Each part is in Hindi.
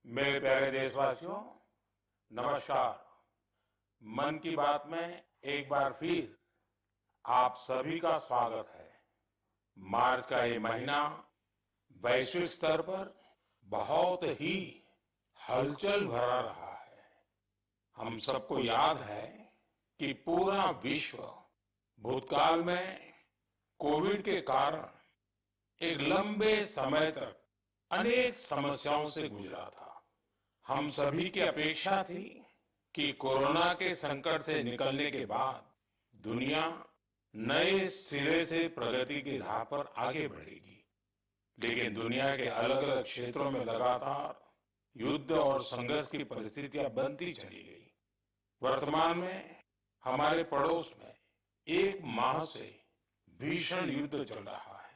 मेरे प्यारे देशवासियों, नमस्कार। मन की बात में एक बार फिर आप सभी का स्वागत है। मार्च का ये महीना वैश्विक स्तर पर बहुत ही हलचल भरा रहा है। हम सबको याद है कि पूरा विश्व भूतकाल में कोविड के कारण एक लंबे समय तक अनेक समस्याओं से गुजरा था। हम सभी की अपेक्षा थी कि कोरोना के संकट से निकलने के बाद दुनिया नए सिरे से प्रगति की राह पर आगे बढ़ेगी। लेकिन दुनिया के अलग अलग क्षेत्रों में लगातार युद्ध और संघर्ष की परिस्थितियां बनती चली गई। वर्तमान में हमारे पड़ोस में एक माह से भीषण युद्ध चल रहा है।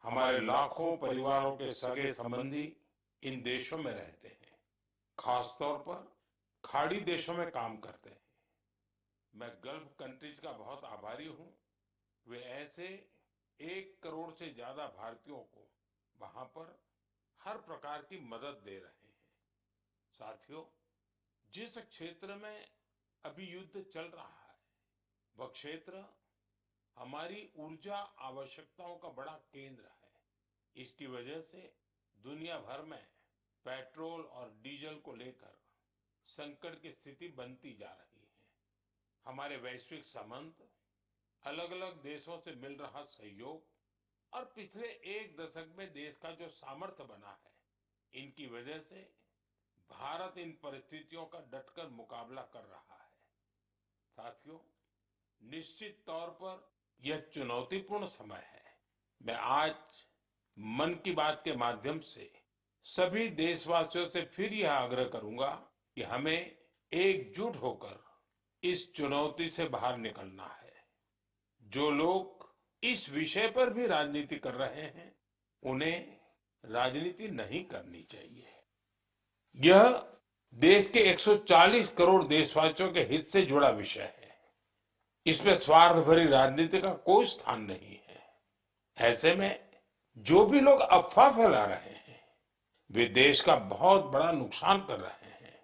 हमारे लाखों परिवारों के सगे संबंधी इन देशों में रहते हैं, खासतौर पर खाड़ी देशों में काम करते हैं। मैं गल्फ कंट्रीज का बहुत आभारी हूं। वे ऐसे 1 करोड़ से ज्यादा भारतीयों को वहां पर हर प्रकार की मदद दे रहे हैं। साथियों, जिस क्षेत्र में अभी युद्ध चल रहा है, वह क्षेत्र हमारी ऊर्जा आवश्यकताओं का बड़ा केंद्र है। इसकी वजह से दुनिया भर में पेट्रोल और डीजल को लेकर संकट की स्थिति बनती जा रही है। हमारे वैश्विक संबंध, अलग अलग देशों से मिल रहा सहयोग और पिछले 1 दशक में देश का जो सामर्थ्य बना है, इनकी वजह से भारत इन परिस्थितियों का डटकर मुकाबला कर रहा है। साथियों, निश्चित तौर पर यह चुनौतीपूर्ण समय है। मैं आज मन की बात के माध्यम से सभी देशवासियों से फिर यह आग्रह करूंगा कि हमें एकजुट होकर इस चुनौती से बाहर निकलना है। जो लोग इस विषय पर भी राजनीति कर रहे हैं, उन्हें राजनीति नहीं करनी चाहिए। यह देश के 140 करोड़ देशवासियों के हित से जुड़ा विषय है। इसमें स्वार्थ भरी राजनीति का कोई स्थान नहीं है। ऐसे में जो भी लोग अफवाह फैला रहे हैं, वे देश का बहुत बड़ा नुकसान कर रहे हैं।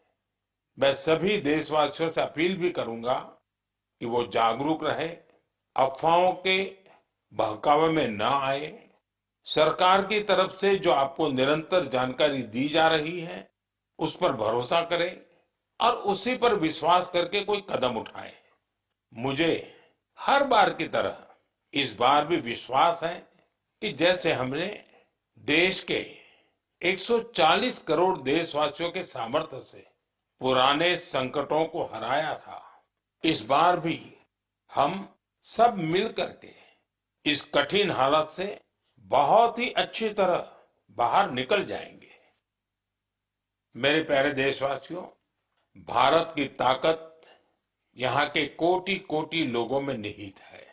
मैं सभी देशवासियों से अपील भी करूंगा कि वो जागरूक रहे, अफवाहों के बहकावे में न आए। सरकार की तरफ से जो आपको निरंतर जानकारी दी जा रही है, उस पर भरोसा करें और उसी पर विश्वास करके कोई कदम उठाएं। मुझे हर बार की तरह इस बार भी विश्वास है कि जैसे हमने देश के 140 करोड़ देशवासियों के सामर्थ्य से पुराने संकटों को हराया था, इस बार भी हम सब मिल करके इस कठिन हालत से बहुत ही अच्छी तरह बाहर निकल जाएंगे। मेरे प्यारे देशवासियों, भारत की ताकत यहाँ के कोटि कोटि लोगों में निहित है।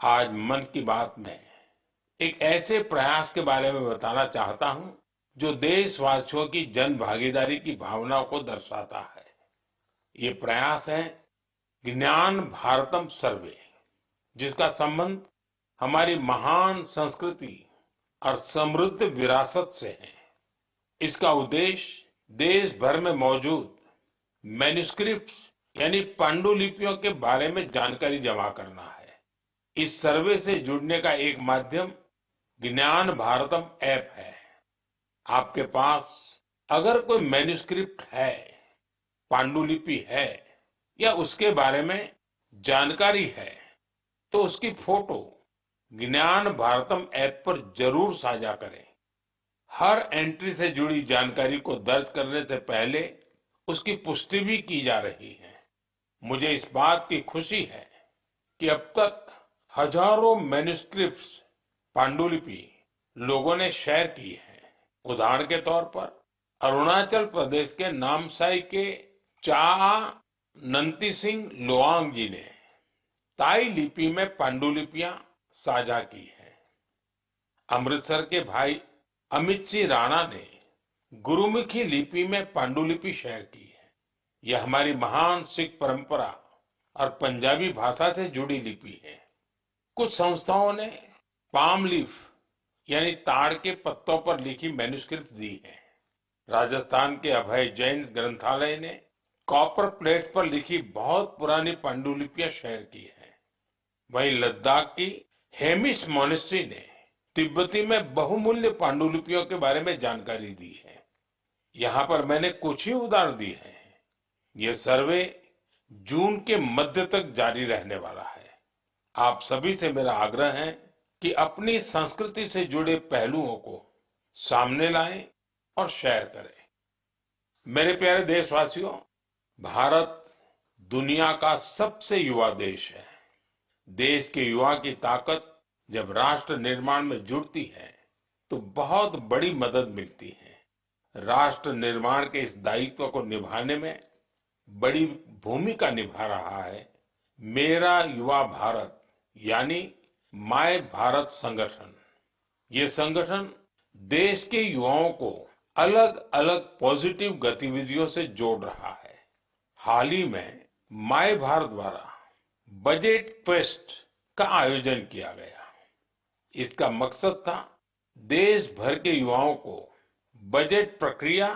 आज मन की बात में एक ऐसे प्रयास के बारे में बताना चाहता हूं जो देशवासियों की जन भागीदारी की भावना को दर्शाता है। ये प्रयास है ज्ञान भारतम सर्वे, जिसका संबंध हमारी महान संस्कृति और समृद्ध विरासत से है। इसका उद्देश्य देश भर में मौजूद मैन्युस्क्रिप्ट्स यानी पांडुलिपियों के बारे में जानकारी जमा करना है। इस सर्वे से जुड़ने का एक माध्यम ज्ञान भारतम ऐप है। आपके पास अगर कोई मैन्युस्क्रिप्ट है, पांडुलिपि है या उसके बारे में जानकारी है, तो उसकी फोटो ज्ञान भारतम ऐप पर जरूर साझा करें। हर एंट्री से जुड़ी जानकारी को दर्ज करने से पहले उसकी पुष्टि भी की जा रही है। मुझे इस बात की खुशी है कि अब तक हजारों मैन्युस्क्रिप्ट्स, पांडुलिपि लोगों ने शेयर की है। उदाहरण के तौर पर अरुणाचल प्रदेश के नामसाई के चा नंती सिंह लोआंग जी ने ताई लिपि में पांडुलिपियां साझा की है। अमृतसर के भाई अमित सिंह राणा ने गुरुमुखी लिपि में पांडुलिपि शेयर की है। यह हमारी महान सिख परंपरा और पंजाबी भाषा से जुड़ी लिपि है। कुछ संस्थाओं ने पाम लीफ यानी ताड़ के पत्तों पर लिखी मैन्युस्क्रिप्ट दी है। राजस्थान के अभय जैन ग्रंथालय ने कॉपर प्लेट्स पर लिखी बहुत पुरानी पांडुलिपियां शेयर की है। वहीं लद्दाख की हेमिस मोनेस्ट्री ने तिब्बती में बहुमूल्य पांडुलिपियों के बारे में जानकारी दी है। यहाँ पर मैंने कुछ ही उदाहरण दिए हैं। यह सर्वे जून के मध्य तक जारी रहने वाला है। आप सभी से मेरा आग्रह है कि अपनी संस्कृति से जुड़े पहलुओं को सामने लाएं और शेयर करें। मेरे प्यारे देशवासियों, भारत दुनिया का सबसे युवा देश है। देश के युवा की ताकत जब राष्ट्र निर्माण में जुड़ती है तो बहुत बड़ी मदद मिलती है। राष्ट्र निर्माण के इस दायित्व को निभाने में बड़ी भूमिका निभा रहा है मेरा युवा भारत यानी माय भारत संगठन। ये संगठन देश के युवाओं को अलग अलग पॉजिटिव गतिविधियों से जोड़ रहा है। हाल ही में माय भारत द्वारा बजट फेस्ट का आयोजन किया गया। इसका मकसद था देश भर के युवाओं को बजट प्रक्रिया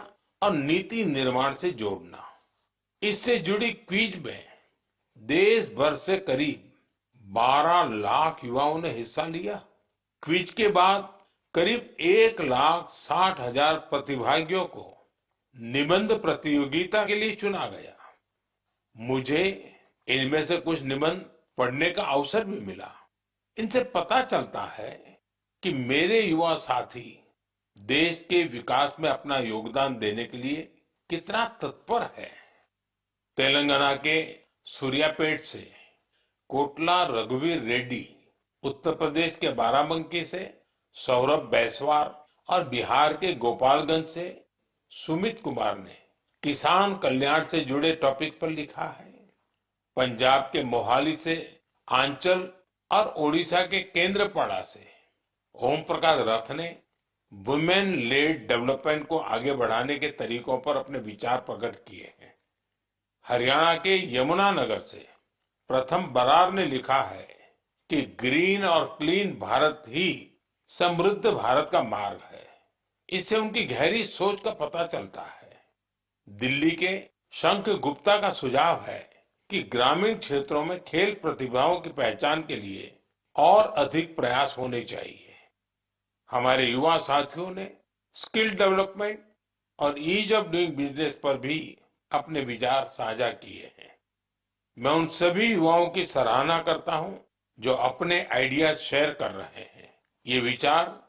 और नीति निर्माण से जोड़ना। इससे जुड़ी क्विज में देश भर से करीब 12 लाख युवाओं ने हिस्सा लिया। क्विज के बाद करीब 1,60,000 प्रतिभागियों को निबंध प्रतियोगिता के लिए चुना गया। मुझे इनमें से कुछ निबंध पढ़ने का अवसर भी मिला। इनसे पता चलता है कि मेरे युवा साथी देश के विकास में अपना योगदान देने के लिए कितना तत्पर है। तेलंगाना के सूर्यापेट से कोटला रघुवीर रेड्डी, उत्तर प्रदेश के बाराबंकी से सौरभ बैसवार और बिहार के गोपालगंज से सुमित कुमार ने किसान कल्याण से जुड़े टॉपिक पर लिखा है। पंजाब के मोहाली से आंचल और ओडिशा के केंद्रपाड़ा से ओम प्रकाश रथ ने वुमेन लेड डेवलपमेंट को आगे बढ़ाने के तरीकों पर अपने विचार प्रकट किए हैं। हरियाणा के यमुनानगर से प्रथम बरार ने लिखा है कि ग्रीन और क्लीन भारत ही समृद्ध भारत का मार्ग है। इससे उनकी गहरी सोच का पता चलता है। दिल्ली के शंख गुप्ता का सुझाव है कि ग्रामीण क्षेत्रों में खेल प्रतिभाओं की पहचान के लिए और अधिक प्रयास होने चाहिए। हमारे युवा साथियों ने स्किल डेवलपमेंट और ईज ऑफ डूइंग बिजनेस पर भी अपने विचार साझा किए हैं। मैं उन सभी युवाओं की सराहना करता हूं जो अपने आइडियाज शेयर कर रहे हैं। ये विचार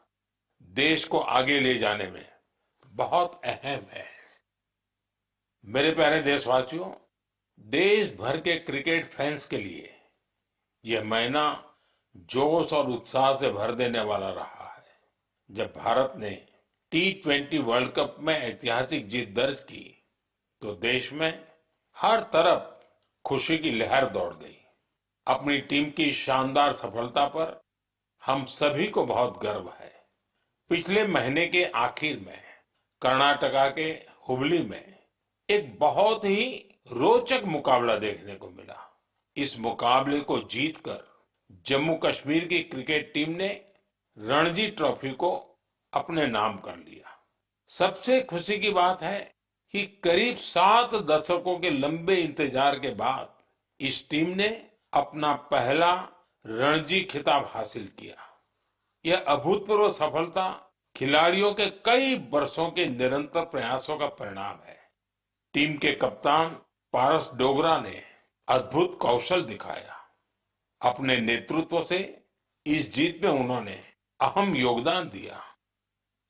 देश को आगे ले जाने में बहुत अहम है। मेरे प्यारे देशवासियों, देश भर के क्रिकेट फैंस के लिए यह महीना जोश और उत्साह से भर देने वाला रहा है। जब भारत ने T20 वर्ल्ड कप में ऐतिहासिक जीत दर्ज की तो देश में हर तरफ खुशी की लहर दौड़ गई। अपनी टीम की शानदार सफलता पर हम सभी को बहुत गर्व है। पिछले महीने के आखिर में कर्नाटका के हुबली में एक बहुत ही रोचक मुकाबला देखने को मिला। इस मुकाबले को जीतकर जम्मू कश्मीर की क्रिकेट टीम ने रणजी ट्रॉफी को अपने नाम कर लिया। सबसे खुशी की बात है कि करीब 7 दशकों के लंबे इंतजार के बाद इस टीम ने अपना पहला रणजी खिताब हासिल किया। यह अभूतपूर्व सफलता खिलाड़ियों के कई वर्षों के निरंतर प्रयासों का परिणाम है। टीम के कप्तान पारस डोगरा ने अद्भुत कौशल दिखाया। अपने नेतृत्व से इस जीत में उन्होंने अहम योगदान दिया।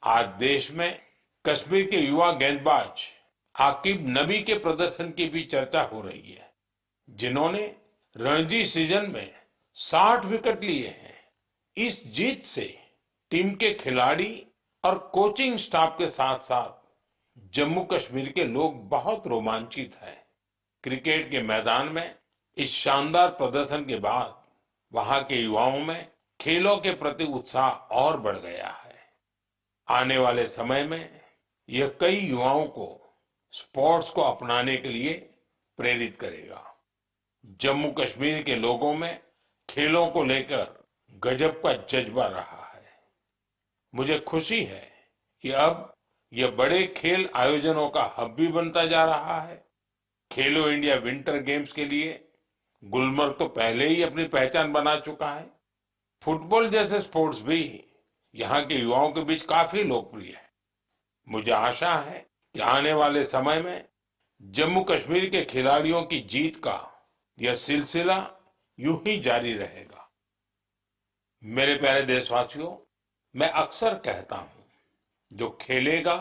आज देश में कश्मीर के युवा गेंदबाज आकिब नबी के प्रदर्शन की भी चर्चा हो रही है, जिन्होंने रणजी सीजन में 60 विकेट लिए हैं। इस जीत से टीम के खिलाड़ी और कोचिंग स्टाफ के साथ साथ जम्मू कश्मीर के लोग बहुत रोमांचित हैं। क्रिकेट के मैदान में इस शानदार प्रदर्शन के बाद वहां के युवाओं में खेलों के प्रति उत्साह और बढ़ गया है। आने वाले समय में यह कई युवाओं को स्पोर्ट्स को अपनाने के लिए प्रेरित करेगा। जम्मू कश्मीर के लोगों में खेलों को लेकर गजब का जज्बा रहा है। मुझे खुशी है कि अब यह बड़े खेल आयोजनों का हब भी बनता जा रहा है। खेलो इंडिया विंटर गेम्स के लिए गुलमर्ग तो पहले ही अपनी पहचान बना चुका है। फुटबॉल जैसे स्पोर्ट्स भी यहाँ के युवाओं के बीच काफी लोकप्रिय है। मुझे आशा है कि आने वाले समय में जम्मू कश्मीर के खिलाड़ियों की जीत का यह सिलसिला यूं ही जारी रहेगा। मेरे प्यारे देशवासियों, मैं अक्सर कहता हूं, जो खेलेगा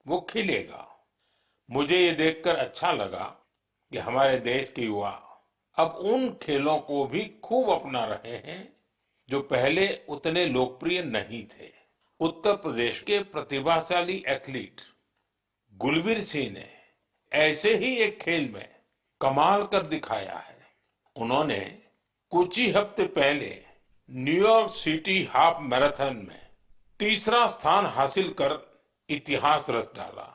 वो खिलेगा। मुझे ये देखकर अच्छा लगा कि हमारे देश के युवा अब उन खेलों को भी खूब अपना रहे हैं जो पहले उतने लोकप्रिय नहीं थे। उत्तर प्रदेश के प्रतिभाशाली एथलीट गुलवीर सिंह ने ऐसे ही एक खेल में कमाल कर दिखाया है। उन्होंने कुछ ही हफ्ते पहले न्यूयॉर्क सिटी हाफ मैराथन में तीसरा स्थान हासिल कर इतिहास रच डाला।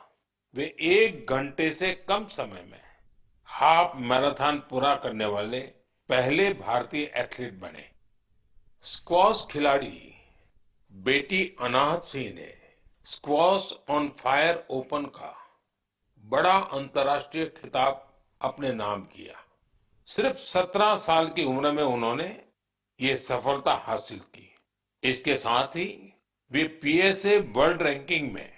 वे 1 घंटे से कम समय में हाफ मैराथन पूरा करने वाले पहले भारतीय एथलीट बने। स्क्वॉश खिलाड़ी बेटी अनाहत सिंह ने स्क्वॉश ऑन फायर ओपन का बड़ा अंतर्राष्ट्रीय खिताब अपने नाम किया। सिर्फ 17 साल की उम्र में उन्होंने ये सफलता हासिल की। इसके साथ ही वे पीएसए वर्ल्ड रैंकिंग में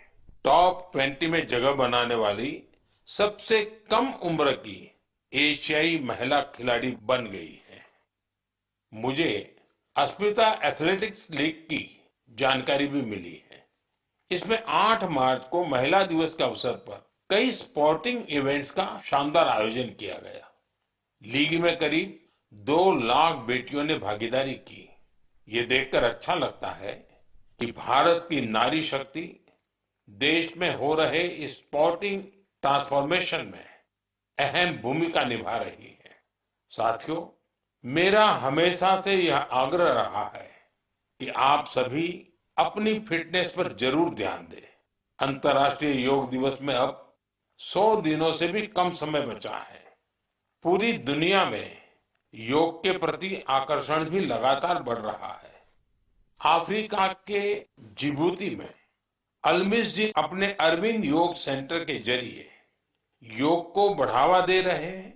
टॉप 20 में जगह बनाने वाली सबसे कम उम्र की एशियाई महिला खिलाड़ी बन गई है। मुझे अस्मिता एथलेटिक्स लीग की जानकारी भी मिली है। इसमें 8 मार्च को महिला दिवस के अवसर पर कई स्पोर्टिंग इवेंट्स का शानदार आयोजन किया गया। लीग में करीब 2 लाख बेटियों ने भागीदारी की। ये देखकर अच्छा लगता है कि भारत की नारी शक्ति देश में हो रहे इस स्पोर्टिंग ट्रांसफॉर्मेशन में अहम भूमिका निभा रही है। साथियों, मेरा हमेशा से यह आग्रह रहा है कि आप सभी अपनी फिटनेस पर जरूर ध्यान दें। अंतर्राष्ट्रीय योग दिवस में अब 100 दिनों से भी कम समय बचा है। पूरी दुनिया में योग के प्रति आकर्षण भी लगातार बढ़ रहा है। अफ्रीका के जिबूती में अलमिस जी अपने अरविंद योग सेंटर के जरिए योग को बढ़ावा दे रहे हैं।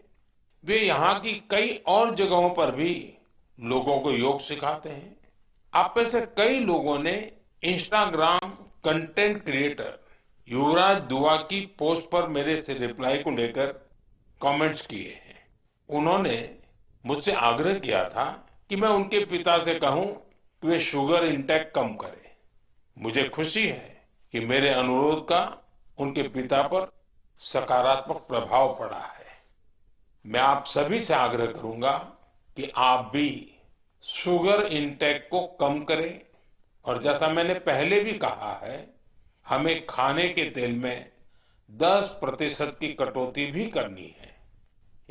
वे यहाँ की कई और जगहों पर भी लोगों को योग सिखाते हैं। आप में से कई लोगों ने इंस्टाग्राम कंटेंट क्रिएटर युवराज दुआ की पोस्ट पर मेरे से रिप्लाई को लेकर कमेंट्स किए हैं। उन्होंने मुझसे आग्रह किया था कि मैं उनके पिता से कहूं कि वे शुगर इंटेक कम करें। मुझे खुशी है कि मेरे अनुरोध का उनके पिता पर सकारात्मक प्रभाव पड़ा है। मैं आप सभी से आग्रह करूंगा कि आप भी शुगर इंटेक को कम करें और जैसा मैंने पहले भी कहा है, हमें खाने के तेल में 10% की कटौती भी करनी है।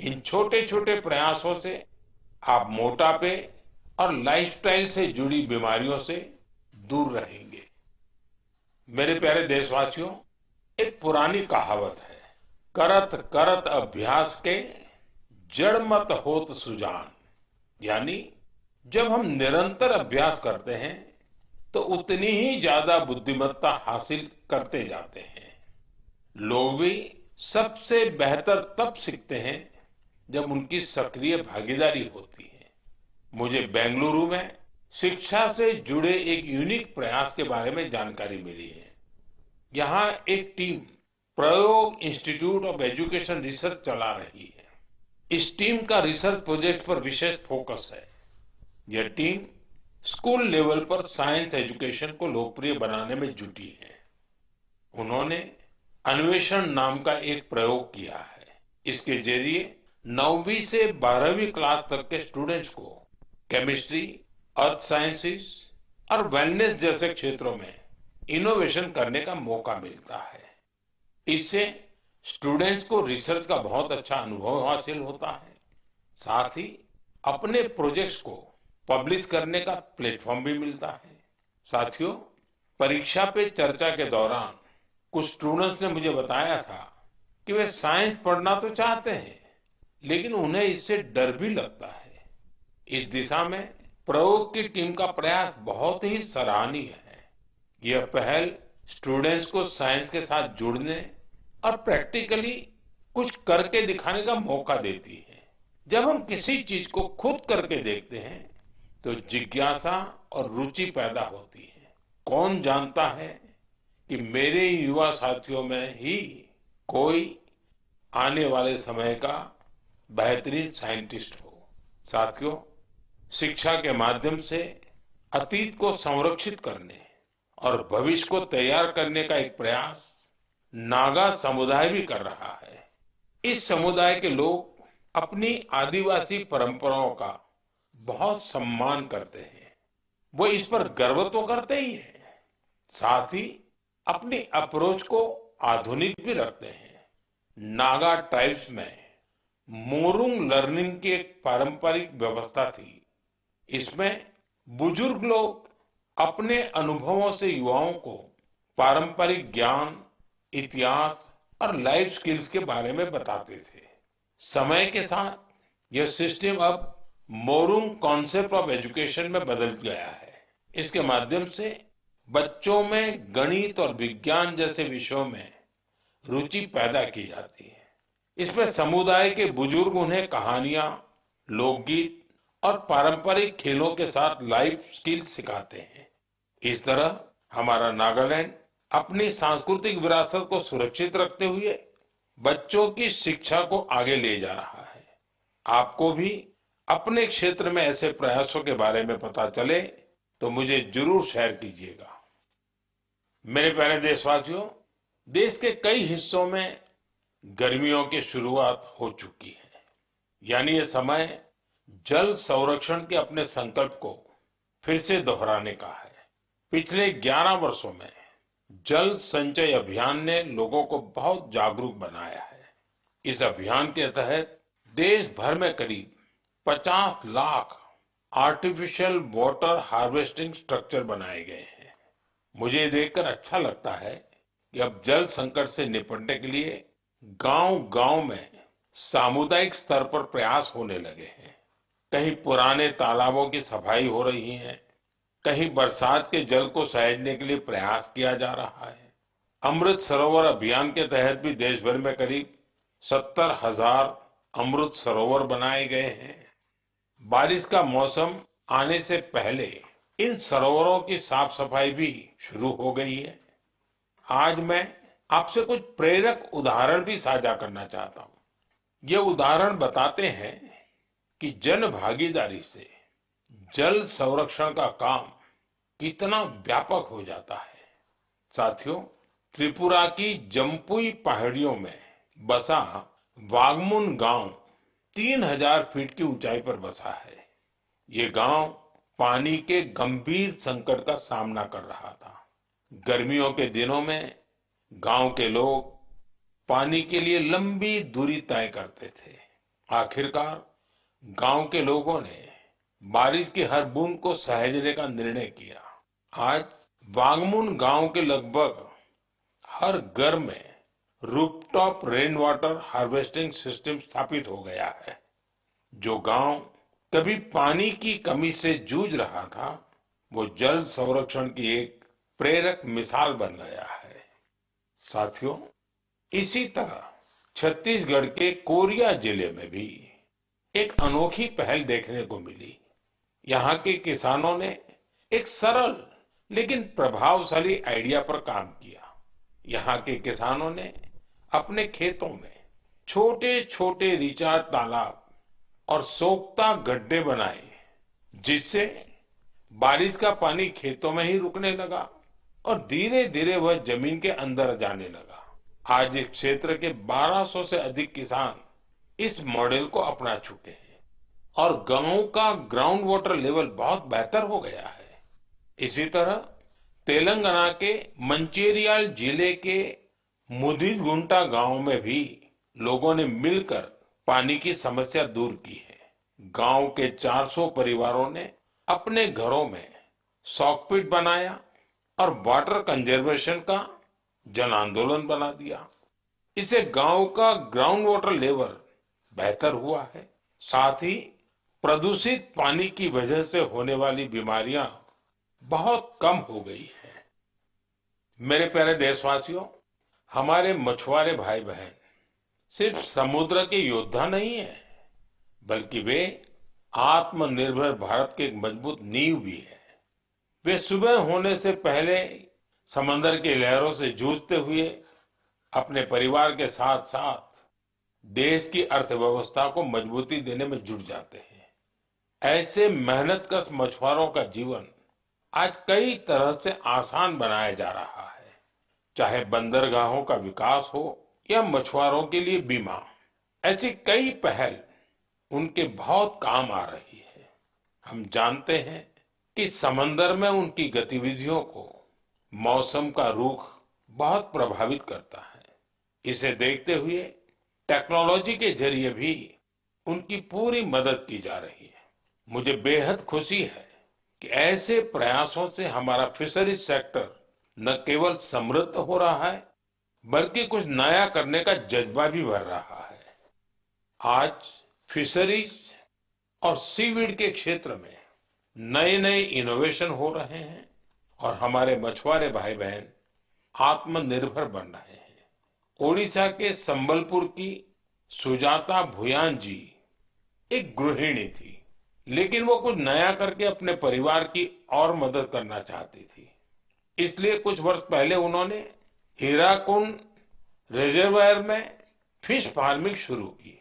इन छोटे छोटे प्रयासों से आप मोटापे और लाइफस्टाइल से जुड़ी बीमारियों से दूर रहेंगे। मेरे प्यारे देशवासियों, एक पुरानी कहावत है, करत करत अभ्यास के जड़ मत होत सुजान। यानी जब हम निरंतर अभ्यास करते हैं तो उतनी ही ज्यादा बुद्धिमत्ता हासिल करते जाते हैं। लोग भी सबसे बेहतर तब सीखते हैं जब उनकी सक्रिय भागीदारी होती है। मुझे बेंगलुरु में शिक्षा से जुड़े एक यूनिक प्रयास के बारे में जानकारी मिली है। यहाँ एक टीम प्रयोग इंस्टीट्यूट ऑफ एजुकेशन रिसर्च चला रही है। इस टीम का रिसर्च प्रोजेक्ट पर विशेष फोकस है। यह टीम स्कूल लेवल पर साइंस एजुकेशन को लोकप्रिय बनाने में जुटी है। उन्होंने अन्वेषण नाम का एक प्रयोग किया है। इसके जरिए 9वीं से 12वीं क्लास तक के स्टूडेंट्स को केमिस्ट्री, अर्थ साइंसेस और वेलनेस जैसे क्षेत्रों में इनोवेशन करने का मौका मिलता है। इससे स्टूडेंट्स को रिसर्च का बहुत अच्छा अनुभव हासिल होता है। साथ ही अपने प्रोजेक्ट्स को पब्लिश करने का प्लेटफॉर्म भी मिलता है। साथियों, परीक्षा पे चर्चा के दौरान कुछ स्टूडेंट्स ने मुझे बताया था कि वे साइंस पढ़ना तो चाहते हैं, लेकिन उन्हें इससे डर भी लगता है। इस दिशा में प्रयोग की टीम का प्रयास बहुत ही सराहनीय है। यह पहल स्टूडेंट्स को साइंस के साथ जुड़ने और प्रैक्टिकली कुछ करके दिखाने का मौका देती है। जब हम किसी चीज को खुद करके देखते हैं तो जिज्ञासा और रुचि पैदा होती है। कौन जानता है कि मेरे युवा साथियों में ही कोई आने वाले समय का बेहतरीन साइंटिस्ट हो। साथियों, शिक्षा के माध्यम से अतीत को संरक्षित करने और भविष्य को तैयार करने का एक प्रयास नागा समुदाय भी कर रहा है। इस समुदाय के लोग अपनी आदिवासी परंपराओं का बहुत सम्मान करते हैं। वो इस पर गर्व तो करते ही हैं, साथ ही अपनी अप्रोच को आधुनिक भी रखते हैं। नागा ट्राइब्स में मोरुंग लर्निंग की एक पारंपरिक व्यवस्था थी। इसमें बुजुर्ग लोग अपने अनुभवों से युवाओं को पारंपरिक ज्ञान, इतिहास और लाइफ स्किल्स के बारे में बताते थे। समय के साथ यह सिस्टम अब मोरुंग कॉन्सेप्ट ऑफ एजुकेशन में बदल गया है। इसके माध्यम से बच्चों में गणित और विज्ञान जैसे विषयों में रुचि पैदा की जाती है। इसमें समुदाय के बुजुर्ग उन्हें कहानियां, लोकगीत और पारंपरिक खेलों के साथ लाइफ स्किल्स सिखाते हैं। इस तरह हमारा नागालैंड अपनी सांस्कृतिक विरासत को सुरक्षित रखते हुए बच्चों की शिक्षा को आगे ले जा रहा है। आपको भी अपने क्षेत्र में ऐसे प्रयासों के बारे में पता चले तो मुझे जरूर शेयर कीजिएगा। मेरे प्यारे देशवासियों, देश के कई हिस्सों में गर्मियों की शुरुआत हो चुकी है। यानी ये समय जल संरक्षण के अपने संकल्प को फिर से दोहराने का है। पिछले 11 वर्षों में जल संचय अभियान ने लोगों को बहुत जागरूक बनाया है। इस अभियान के तहत देश भर में करीब 50 lakh artificial water harvesting structure बनाए गए हैं। मुझे देखकर अच्छा लगता है कि अब जल संकट से निपटने के लिए गांव-गांव में सामुदायिक स्तर पर प्रयास होने लगे हैं। कहीं पुराने तालाबों की सफाई हो रही है, कहीं बरसात के जल को सहेजने के लिए प्रयास किया जा रहा है। अमृत सरोवर अभियान के तहत भी देश भर में करीब 70,000 अमृत सरोवर बनाए गए हैं। बारिश का मौसम आने से पहले इन सरोवरों की साफ सफाई भी शुरू हो गई है। आज मैं आपसे कुछ प्रेरक उदाहरण भी साझा करना चाहता हूँ। ये उदाहरण बताते हैं कि जन भागीदारी से जल संरक्षण का काम कितना व्यापक हो जाता है। साथियों, त्रिपुरा की जम्पुई पहाड़ियों में बसा वागमुन गांव 3000 फीट की ऊंचाई पर बसा है। ये गांव पानी के गंभीर संकट का सामना कर रहा था। गर्मियों के दिनों में गांव के लोग पानी के लिए लंबी दूरी तय करते थे। आखिरकार गांव के लोगों ने बारिश की हर बूंद को सहेजने का निर्णय किया। आज वागमुन गांव के लगभग हर घर में rooftop rain water harvesting system स्थापित हो गया है। जो गांव कभी पानी की कमी से जूझ रहा था, वो जल संरक्षण की एक प्रेरक मिसाल बन गया है। साथियों, इसी तरह छत्तीसगढ़ के कोरिया जिले में भी एक अनोखी पहल देखने को मिली। यहाँ के किसानों ने एक सरल लेकिन प्रभावशाली आइडिया पर काम किया। यहाँ के किसानों ने अपने खेतों में छोटे छोटे रिचार्ज तालाब और सोखता गड्ढे बनाए, जिससे बारिश का पानी खेतों में ही रुकने लगा और धीरे धीरे वह जमीन के अंदर जाने लगा। आज इस क्षेत्र के 1200 से अधिक किसान इस मॉडल को अपना चुके हैं और गांव का ग्राउंड वाटर लेवल बहुत बेहतर हो गया है। इसी तरह तेलंगाना के मंचेरियाल जिले के मुदिगुंटा गांव में भी लोगों ने मिलकर पानी की समस्या दूर की है। गांव के 400 परिवारों ने अपने घरों में सॉकपिट बनाया और वाटर कंजर्वेशन का जन आंदोलन बना दिया। इससे गांव का ग्राउंड वाटर लेवल बेहतर हुआ है। साथ ही प्रदूषित पानी की वजह से होने वाली बीमारियां बहुत कम हो गई है। मेरे प्यारे देशवासियों, हमारे मछुआरे भाई बहन सिर्फ समुद्र के योद्धा नहीं है, बल्कि वे आत्मनिर्भर भारत की एक मजबूत नींव भी है। वे सुबह होने से पहले समंदर की लहरों से जूझते हुए अपने परिवार के साथ साथ देश की अर्थव्यवस्था को मजबूती देने में जुट जाते हैं। ऐसे मेहनतकश मछुआरों का जीवन आज कई तरह से आसान बनाया जा रहा है, चाहे बंदरगाहों का विकास हो या मछुआरों के लिए बीमा। ऐसी कई पहल उनके बहुत काम आ रही है। हम जानते हैं कि समंदर में उनकी गतिविधियों को मौसम का रुख बहुत प्रभावित करता है। इसे देखते हुए टेक्नोलॉजी के जरिए भी उनकी पूरी मदद की जा रही है। मुझे बेहद खुशी है कि ऐसे प्रयासों से हमारा फिशरीज सेक्टर न केवल समृद्ध हो रहा है, बल्कि कुछ नया करने का जज्बा भी भर रहा है। आज फिशरीज और सीवीड के क्षेत्र में नए नए इनोवेशन हो रहे हैं और हमारे मछुआरे भाई बहन आत्मनिर्भर बन रहे हैं। ओडिशा के संबलपुर की सुजाता भुयान जी एक गृहिणी थी, लेकिन वो कुछ नया करके अपने परिवार की और मदद करना चाहती थी। इसलिए कुछ वर्ष पहले उन्होंने हीराकुंड रिजर्वायर में फिश फार्मिंग शुरू की।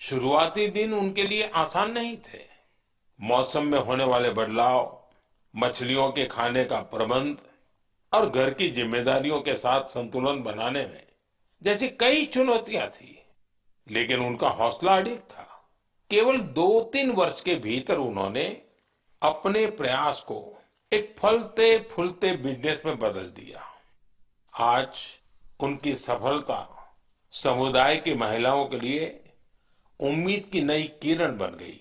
शुरुआती दिन उनके लिए आसान नहीं थे। मौसम में होने वाले बदलाव, मछलियों के खाने का प्रबंध और घर की जिम्मेदारियों के साथ संतुलन बनाने में जैसी कई चुनौतियां थी, लेकिन उनका हौसला अडिग था। केवल 2-3 वर्ष के भीतर उन्होंने अपने प्रयास को एक फलते फूलते बिजनेस में बदल दिया। आज उनकी सफलता समुदाय की महिलाओं के लिए उम्मीद की नई किरण बन गई।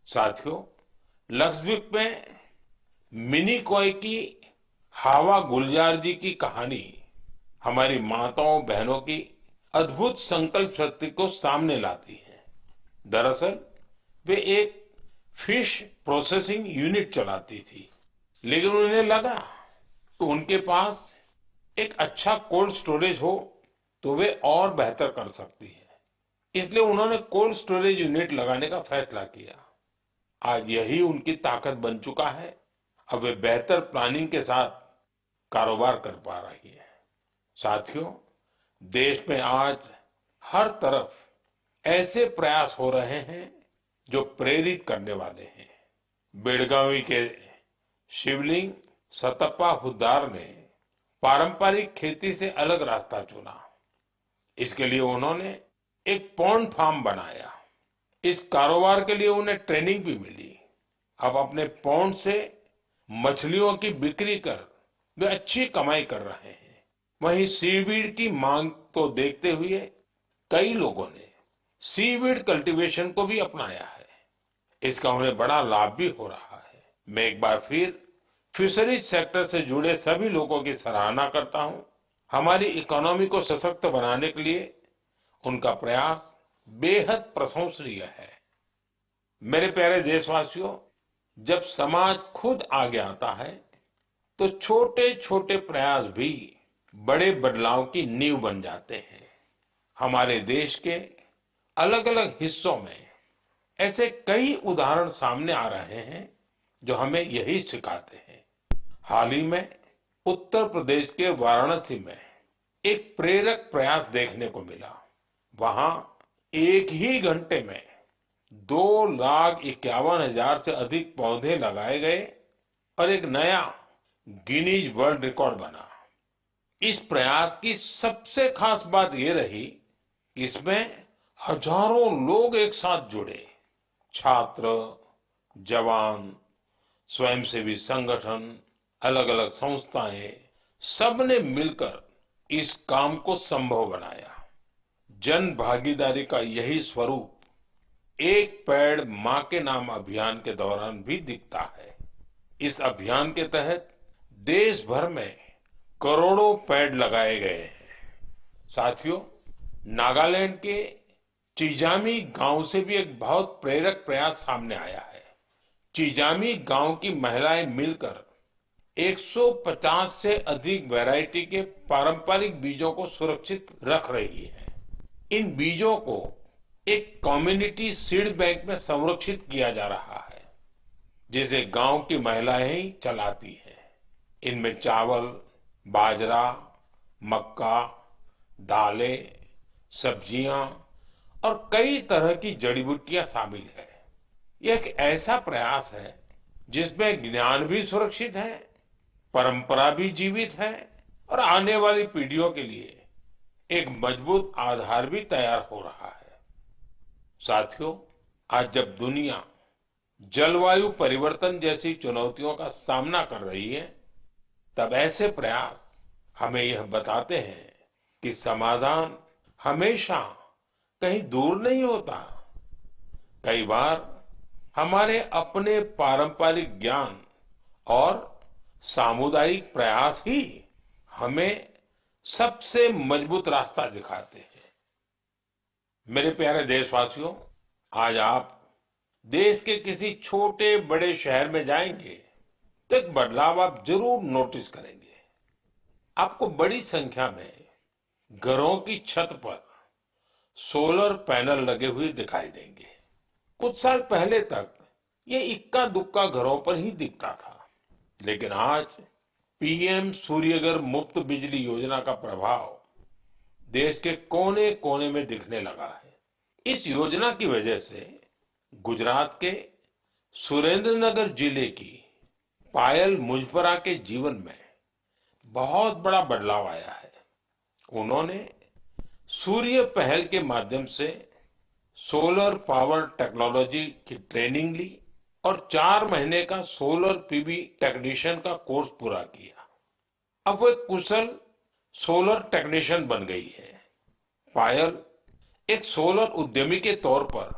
साथियों, लक्षद्वीप में मिनी कॉय की हावा गुलजार जी की कहानी हमारी माताओं बहनों की अद्भुत संकल्प शक्ति को सामने लाती है। दरअसल वे एक फिश प्रोसेसिंग यूनिट चलाती थी, लेकिन उन्हें लगा कि उनके पास एक अच्छा कोल्ड स्टोरेज हो तो वे और बेहतर कर सकती है। इसलिए उन्होंने कोल्ड स्टोरेज यूनिट लगाने का फैसला किया। आज यही उनकी ताकत बन चुका है। अब वे बेहतर प्लानिंग के साथ कारोबार कर पा रही है। साथियों, देश में आज हर तरफ ऐसे प्रयास हो रहे हैं जो प्रेरित करने वाले हैं। बेलगावी के शिवलिंग सतप्पा हुद्दार ने पारंपरिक खेती से अलग रास्ता चुना। इसके लिए उन्होंने एक पॉन्ड फार्म बनाया। इस कारोबार के लिए उन्हें ट्रेनिंग भी मिली। अब अपने पॉन्ड से मछलियों की बिक्री कर वे अच्छी कमाई कर रहे हैं। वहीं सीवीड की मांग को देखते हुए कई लोगों ने सीवीड कल्टीवेशन को भी अपनाया है। इसका उन्हें बड़ा लाभ भी हो रहा है। मैं एक बार फिर फिशरीज सेक्टर से जुड़े सभी लोगों की सराहना करता हूं। हमारी इकोनॉमी को सशक्त बनाने के लिए उनका प्रयास बेहद प्रशंसनीय है। मेरे प्यारे देशवासियों, जब समाज खुद आगे आता है तो छोटे छोटे प्रयास भी बड़े बदलाव की नींव बन जाते हैं। हमारे देश के अलग अलग हिस्सों में ऐसे कई उदाहरण सामने आ रहे हैं जो हमें यही सिखाते हैं। हाल ही में उत्तर प्रदेश के वाराणसी में एक प्रेरक प्रयास देखने को मिला। वहां एक ही घंटे में 2,51,000 से अधिक पौधे लगाए गए और एक नया गिनीज वर्ल्ड रिकॉर्ड बना। इस प्रयास की सबसे खास बात यह रही कि इसमें हजारों लोग एक साथ जुड़े। छात्र, जवान, स्वयंसेवी संगठन, अलग अलग संस्थाएं, सबने मिलकर इस काम को संभव बनाया। जन भागीदारी का यही स्वरूप एक पेड़ मां के नाम अभियान के दौरान भी दिखता है। इस अभियान के तहत देश भर में करोड़ों पेड़ लगाए गए हैं। साथियों, नागालैंड के चिजामी गांव से भी एक बहुत प्रेरक प्रयास सामने आया है। चिजामी गांव की महिलाएं मिलकर 150 से अधिक वैरायटी के पारंपरिक बीजों को सुरक्षित रख रही है। इन बीजों को एक कम्युनिटी सीड बैंक में संरक्षित किया जा रहा है, जिसे गांव की महिलाएं ही चलाती हैं। इनमें चावल, बाजरा, मक्का, दालें, सब्जियां और कई तरह की जड़ी बूटियां शामिल है। यह एक ऐसा प्रयास है जिसमें ज्ञान भी सुरक्षित है, परंपरा भी जीवित है और आने वाली पीढ़ियों के लिए एक मजबूत आधार भी तैयार हो रहा है। साथियों, आज जब दुनिया जलवायु परिवर्तन जैसी चुनौतियों का सामना कर रही है, तब ऐसे प्रयास हमें यह बताते हैं कि समाधान हमेशा कहीं दूर नहीं होता। कई बार हमारे अपने पारंपरिक ज्ञान और सामुदायिक प्रयास ही हमें सबसे मजबूत रास्ता दिखाते हैं। मेरे प्यारे देशवासियों, आज आप देश के किसी छोटे बड़े शहर में जाएंगे तो एक बदलाव आप जरूर नोटिस करेंगे। आपको बड़ी संख्या में घरों की छत पर सोलर पैनल लगे हुए दिखाई देंगे। कुछ साल पहले तक ये इक्का दुक्का घरों पर ही दिखता था, लेकिन आज पीएम सूर्यघर मुफ्त बिजली योजना का प्रभाव देश के कोने कोने में दिखने लगा है। इस योजना की वजह से गुजरात के सुरेंद्रनगर जिले की पायल मुजपरा के जीवन में बहुत बड़ा बदलाव आया है। उन्होंने सूर्य पहल के माध्यम से सोलर पावर टेक्नोलॉजी की ट्रेनिंग ली और 4 महीने का सोलर पीवी टेक्नीशियन का कोर्स पूरा किया। अब वो एक कुशल सोलर टेक्नीशियन बन गई है। पायल एक सोलर उद्यमी के तौर पर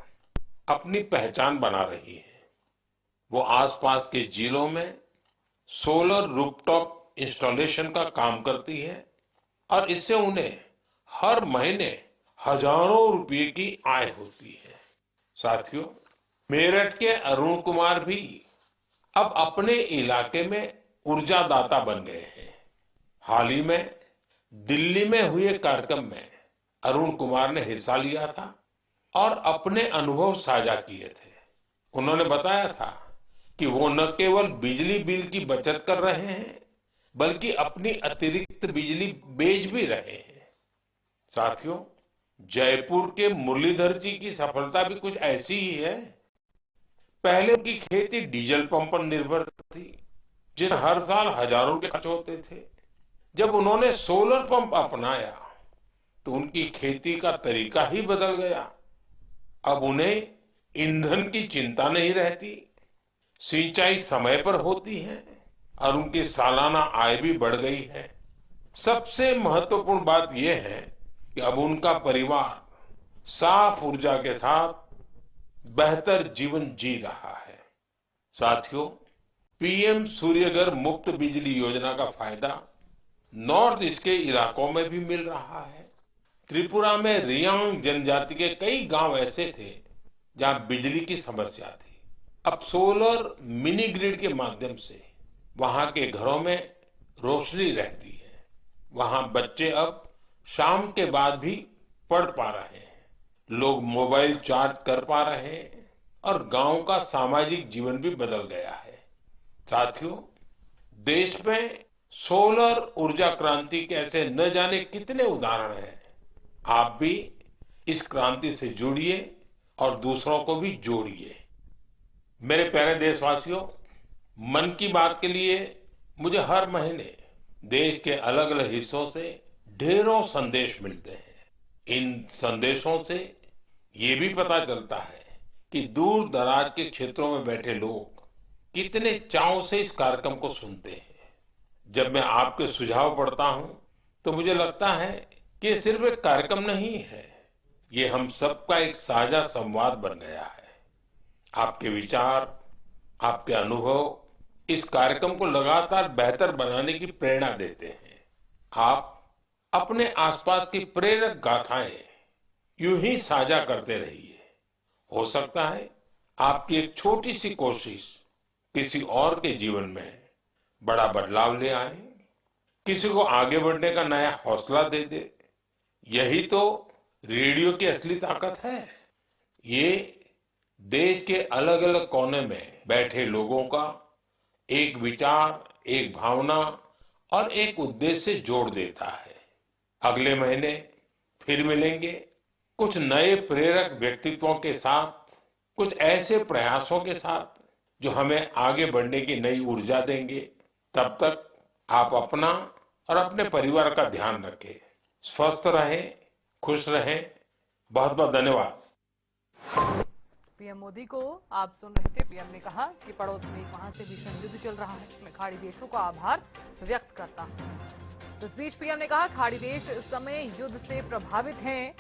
अपनी पहचान बना रही है। वो आसपास के जिलों में सोलर रूफटॉप इंस्टॉलेशन का काम करती है और इससे उन्हें हर महीने हजारों रुपए की आय होती है। साथियों, मेरठ के अरुण कुमार भी अब अपने इलाके में ऊर्जादाता बन गए हैं। हाल ही में दिल्ली में हुए कार्यक्रम में अरुण कुमार ने हिस्सा लिया था और अपने अनुभव साझा किए थे। उन्होंने बताया था कि वो न केवल बिजली बिल की बचत कर रहे हैं, बल्कि अपनी अतिरिक्त बिजली बेच भी रहे हैं। साथियों, जयपुर के मुरलीधर जी की सफलता भी कुछ ऐसी ही है। पहले उनकी खेती डीजल पंप पर निर्भर थी, जिसमें हर साल हजारों के खर्च होते थे। जब उन्होंने सोलर पंप अपनाया तो उनकी खेती का तरीका ही बदल गया। अब उन्हें ईंधन की चिंता नहीं रहती, सिंचाई समय पर होती है और उनकी सालाना आय भी बढ़ गई है। सबसे महत्वपूर्ण बात यह है कि अब उनका परिवार साफ ऊर्जा के साथ बेहतर जीवन जी रहा है। साथियों, पीएम सूर्यघर मुफ्त बिजली योजना का फायदा नॉर्थ ईस्ट के इलाकों में भी मिल रहा है। त्रिपुरा में रियांग जनजाति के कई गांव ऐसे थे जहां बिजली की समस्या थी। अब सोलर मिनी ग्रिड के माध्यम से वहां के घरों में रोशनी रहती है। वहां बच्चे अब शाम के बाद भी पढ़ पा रहे हैं, लोग मोबाइल चार्ज कर पा रहे हैं और गांव का सामाजिक जीवन भी बदल गया है। साथियों, देश में सोलर ऊर्जा क्रांति के ऐसे न जाने कितने उदाहरण हैं। आप भी इस क्रांति से जुड़िए और दूसरों को भी जोड़िए। मेरे प्यारे देशवासियों, मन की बात के लिए मुझे हर महीने देश के अलग अलग हिस्सों से ढेरों संदेश मिलते हैं। इन संदेशों से ये भी पता चलता है कि दूर दराज के क्षेत्रों में बैठे लोग कितने चाव से इस कार्यक्रम को सुनते हैं। जब मैं आपके सुझाव पढ़ता हूं तो मुझे लगता है कि ये सिर्फ एक कार्यक्रम नहीं है, ये हम सबका एक साझा संवाद बन गया है। आपके विचार, आपके अनुभव इस कार्यक्रम को लगातार बेहतर बनाने की प्रेरणा देते हैं। आप अपने आसपास की प्रेरक गाथाएं यूं ही साझा करते रहिए। हो सकता है आपकी एक छोटी सी कोशिश किसी और के जीवन में बड़ा बदलाव ले आए, किसी को आगे बढ़ने का नया हौसला दे दे। यही तो रेडियो की असली ताकत है। ये देश के अलग अलग कोने में बैठे लोगों का एक विचार, एक भावना और एक उद्देश्य से जोड़ देता है। अगले महीने फिर मिलेंगे कुछ नए प्रेरक व्यक्तित्वों के साथ, कुछ ऐसे प्रयासों के साथ जो हमें आगे बढ़ने की नई ऊर्जा देंगे। तब तक आप अपना और अपने परिवार का ध्यान रखें, स्वस्थ रहें, खुश रहें। बहुत बहुत धन्यवाद। पीएम मोदी को आप सुन रहे थे। पीएम ने कहा कि पड़ोस में वहां से भीषण युद्ध चल रहा है, मैं खाड़ी देशों का आभार व्यक्त करता हूं। इस बीच पीएम ने कहा खाड़ी देश इस समय युद्ध से प्रभावित हैं,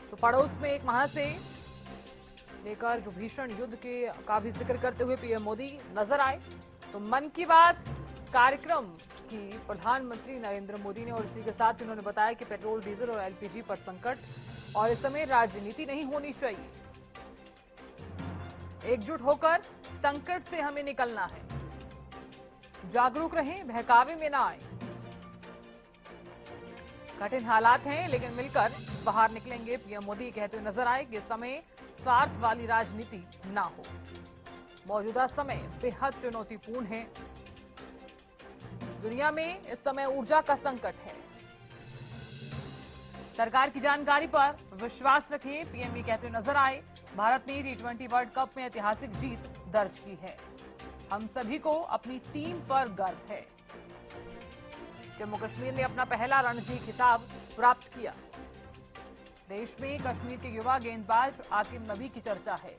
तो पड़ोस में एक माह से लेकर जो भीषण युद्ध का भी जिक्र करते हुए पीएम मोदी नजर आए। तो मन की बात कार्यक्रम की प्रधानमंत्री नरेंद्र मोदी ने, और इसी के साथ उन्होंने बताया कि पेट्रोल, डीजल और एलपीजी पर संकट और इस समय राजनीति नहीं होनी चाहिए। एकजुट होकर संकट से हमें निकलना है, जागरूक रहें, बहकावे में ना आए। कठिन हालात हैं लेकिन मिलकर बाहर निकलेंगे। पीएम मोदी कहते हुए नजर आए कि इस समय स्वार्थ वाली राजनीति ना हो। मौजूदा समय बेहद चुनौतीपूर्ण है। दुनिया में इस समय ऊर्जा का संकट है। सरकार की जानकारी पर विश्वास रखें, पीएम ये कहते हुए नजर आए। भारत ने T20 वर्ल्ड कप में ऐतिहासिक जीत दर्ज की है। हम सभी को अपनी टीम पर गर्व है। जम्मू कश्मीर ने अपना पहला रणजी खिताब प्राप्त किया। देश में कश्मीर के युवा गेंदबाज आकिब नबी की चर्चा है।